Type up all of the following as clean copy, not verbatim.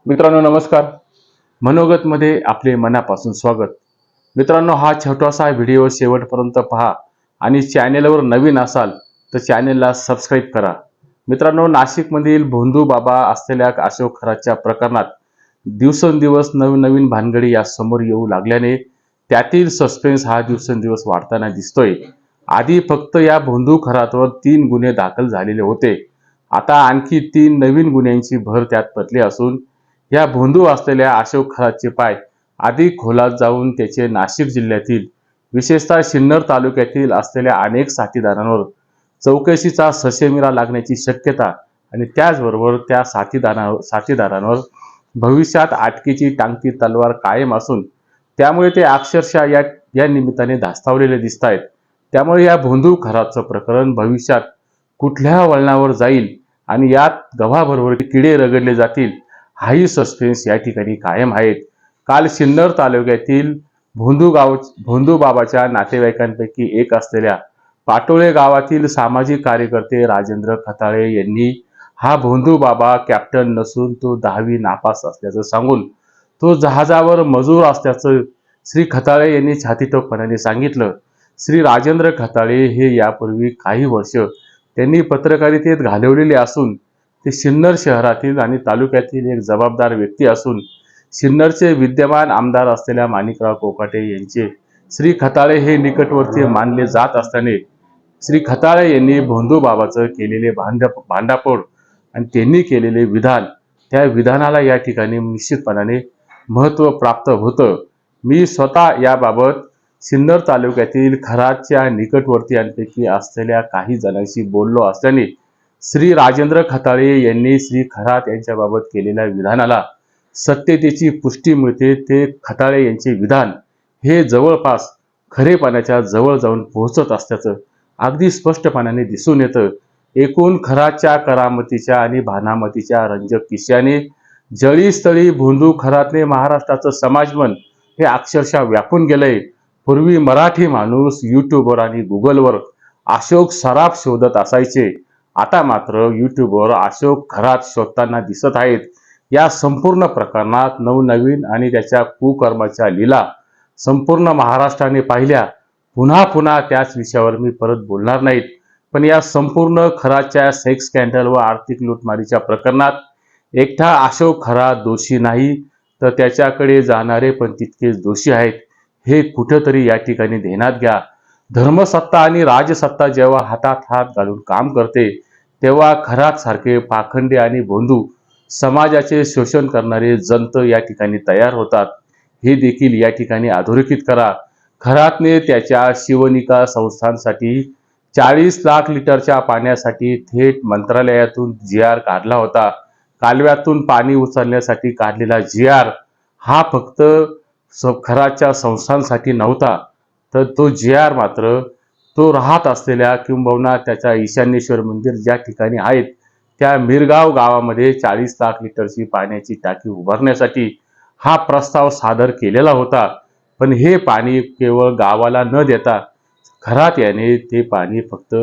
मित्रांनो नमस्कार. मनोगतमध्ये आपले मनापासून स्वागत. मित्रांनो, हा छोटासा व्हिडिओ शेवटपर्यंत पहा आणि चॅनेलवर नवीन असाल तर चॅनेलला सबस्क्राईब करा. मित्रांनो, नाशिकमधील भोंदू बाबा असलेल्या अशोक खरातच्या प्रकरणात दिवसेंदिवस नवीन भानगडी या समोर येऊ लागल्याने त्यातील सस्पेन्स हा दिवसेंदिवस वाढताना दिसतोय. आधी फक्त या भोंदू खरातवर 3 गुन्हे दाखल झालेले होते. आता आणखी 3 नवीन गुन्ह्यांची भर त्यात पडली असून या भोंदू असलेल्या अशोक खरातचे पाय अधिक खोलात जाऊन त्याचे नाशिक जिल्ह्यातील विशेषतः सिन्नर तालुक्यातील असलेल्या अनेक साथीदारांवर चौकशीचा ससेमिरा लागण्याची शक्यता आणि त्याचबरोबर त्या साथीदारांवर भविष्यात अटकेची टांगती तलवार कायम असून त्यामुळे ते अक्षरशः या निमित्ताने धास्तावलेले दिसत आहेत. त्यामुळे या भोंदू खरातचं प्रकरण भविष्यात कुठल्या वळणावर जाईल आणि यात गव्हाबरोबर किडे रगडले जातील हाही सस्पेन्स या ठिकाणी कायम आहेत. काल सिन्नर तालुक्यातील भोंदू बाबाच्या नातेवाईकांपैकी एक असलेल्या पाटोळे गावातील सामाजिक कार्यकर्ते राजेंद्र खताळे यांनी हा भोंदू बाबा कॅप्टन नसून तो 10वी नापास असल्याचं सांगून तो जहाजावर मजूर असल्याचं श्री खताळे यांनी छातीठोकपणाने सांगितलं. श्री राजेंद्र खताळे हे यापूर्वी काही वर्ष त्यांनी पत्रकारितेत घालवलेले असून ते सिन्नर शहरातील आणि तालुक्यातील एक जबाबदार व्यक्ती असून सिन्नरचे विद्यमान आमदार असलेल्या माणिकराव कोकाटे यांचे श्री खताळे हे निकटवर्तीय मानले जात असल्याने श्री खताळे यांनी भोंदू बाबाचं केलेले भांडाफोड आणि त्यांनी केलेले विधान, त्या विधानाला या ठिकाणी निश्चितपणाने महत्त्व प्राप्त होतं. मी स्वतः याबाबत सिन्नर तालुक्यातील खरातच्या निकटवर्तीयांपैकी असलेल्या काही जणांशी बोललो असल्याने श्री राजेंद्र खताळे यांनी श्री खरात यांच्याबाबत केलेल्या विधानाला सत्यतेची पुष्टी मिळते. ते खताळे यांचे विधान हे जवळपास खरेपणाच्या जवळ जाऊन पोहोचत असल्याचं अगदी स्पष्टपणाने दिसून येतं. एकूण खरातच्या करामतीच्या आणि भानामतीच्या रंजक किस्स्याने जळीस्थळी भोंदू खरातने महाराष्ट्राचं समाजमन हे अक्षरशः व्यापून गेलंय. पूर्वी मराठी माणूस यूट्यूबवर आणि गुगलवर अशोक सराफ शोधत असायचे. आता मात्र यूट्यूबवर अशोक खरात शोधताना दिसत आहेत. या संपूर्ण प्रकरणात नवनवीन आणि त्याच्या कुकर्माच्या लीला संपूर्ण महाराष्ट्राने पाहिल्या. पुन्हा पुन्हा त्याच विषयावर मी परत बोलणार नाहीत. पण या संपूर्ण खरातच्या सेक्स स्कॅन्डल व आर्थिक लूटमारीच्या प्रकरणात एकटा अशोक खरात दोषी नाही तर त्याच्याकडे जाणारे पण तितकेच दोषी आहेत हे कुठेतरी या ठिकाणी ध्यानात घ्या. धर्मसत्ता आणि राजसत्ता जेव्हा हातात हात घालून काम करते तेव्हा खरात सारखे पाखंडी आणि भोंदू समाजाचे शोषण करणारे जंत या ठिकाणी तयार होतात. हे देखील या ठिकाणी अधोरेखित करा. खरातने त्याच्या शिवनिका संस्थांसाठी 40 लाख लिटरच्या पाण्यासाठी थेट मंत्रालयातून GR काढला होता. कालव्यातून पाणी उचलण्यासाठी काढलेला GR हा फक्त खरातच्या संस्थांसाठी नव्हता, तर तो GR मात्र तो राहत असलेल्या किंबहुना त्याच्या ईशान्येश्वर मंदिर ज्या ठिकाणी आहेत त्या मिरगाव गावामध्ये 40 लाख लिटरची पाण्याची टाकी उभारण्यासाठी हा प्रस्ताव सादर केलेला होता. पण हे पाणी केवळ गावाला न देता खरात याने ते पाणी फक्त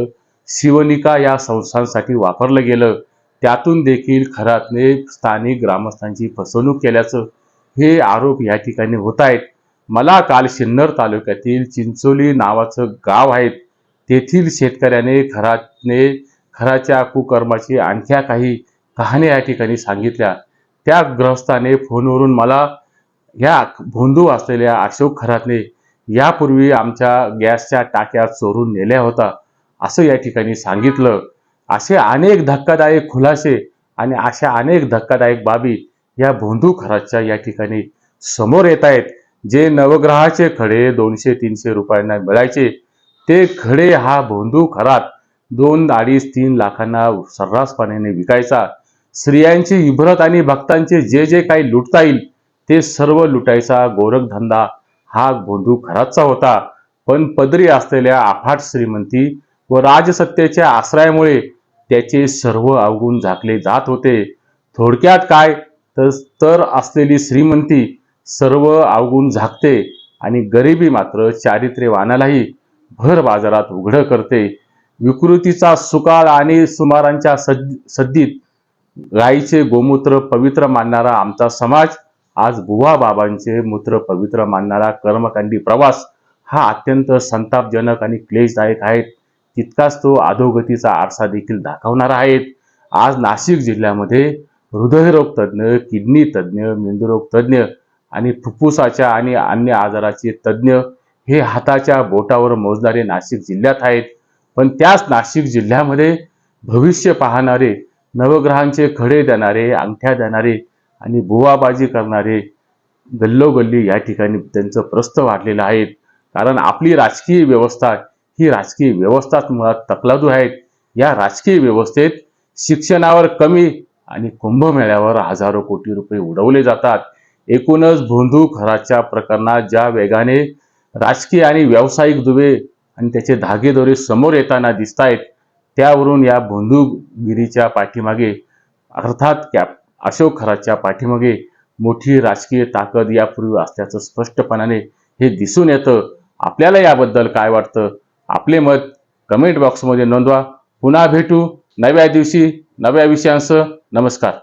शिवनिका या संस्थांसाठी वापरलं गेलं. त्यातून देखील खरातने स्थानिक ग्रामस्थांची फसवणूक केल्याचं हे आरोप या ठिकाणी होत आहेत. मला काल सिन्नर तालुक्यातील चिंचोली नावाचं गाव आहे तेथील शेतकऱ्याने खराच्या कुकर्माची आणख्या काही कहाण्या या ठिकाणी सांगितल्या. त्या गृहस्थाने फोनवरून मला या भोंदू असलेल्या अशोक खरातने यापूर्वी आमच्या गॅसच्या टाक्या चोरून नेल्या होता असं या ठिकाणी सांगितलं. असे अनेक धक्कादायक खुलासे आणि अशा अनेक धक्कादायक बाबी या भोंदू खरातच्या या ठिकाणी समोर येत आहेत. जे नवग्रहाचे खडे 200-300 रुपयांना मिळायचे ते खडे हा भोंदू खरात 2-2.5-3 लाखांना सर्रासपणे विकायचा. स्त्रियांची इब्रत आणि भक्तांचे जे जे काही लुटता येईल ते सर्व लुटायचा गोरखधंदा हा भोंदू खरातचा होता. पण पदरी असलेल्या अफाट श्रीमंती व राजसत्तेच्या आश्रयामुळे त्याचे सर्व अवगुण झाकले जात होते. थोडक्यात काय तर असलेली श्रीमंती सर्व अवगुण झाकते आणि गरिबी मात्र चारित्र्यवानालाही भर बाजारात उघड करते. विकृतीचा सुकाळ आणि सुमारांच्या सद्दीत गाईचे गोमूत्र पवित्र मानणारा आमचा समाज आज बुवा बाबांचे मूत्र पवित्र मानणारा कर्मकांडी प्रवास हा अत्यंत संतापजनक आणि क्लेशदायक आहे. तितकाच तो अधोगतीचा आरसा देखील दाखवणारा आहे. आज नाशिक जिल्ह्यामध्ये हृदयरोग तज्ज्ञ, किडनी तज्ज्ञ, मेंदुरोग तज्ज्ञ आणि फुफ्फुसाच्या आणि अन्य आजाराचे तज्ज्ञ हे हाताच्या बोटावर मोजणारे नाशिक जिल्ह्यात आहेत. पण त्याच नाशिक जिल्ह्यामध्ये भविष्य पाहणारे, नवग्रहांचे खडे देणारे, अंगठ्या देणारे आणि बुवाबाजी करणारे गल्लोगल्ली या ठिकाणी त्यांचं प्रस्थ वाढलेलं आहे. कारण आपली राजकीय व्यवस्था ही राजकीय व्यवस्थाच मुळात तकलादू आहेत. या राजकीय व्यवस्थेत शिक्षणावर कमी आणि कुंभमेळ्यावर हजारो कोटी रुपये उडवले जातात. एकूणच भोंदू खराच्या प्रकरणात ज्या वेगाने राजकीय आणि व्यावसायिक दुवे आणि त्याचे धागेदोरे समोर येताना दिसत आहेत, त्यावरून या भोंदूगिरीच्या पाठीमागे अर्थात अशोक खराच्या पाठीमागे मोठी राजकीय ताकद यापूर्वी असल्याचं स्पष्टपणाने हे दिसून येतं. आपल्याला याबद्दल काय वाटतं? आपले मत कमेंट बॉक्समध्ये नोंदवा. पुन्हा भेटू नव्या दिवशी नव्या विषयांसह. नमस्कार.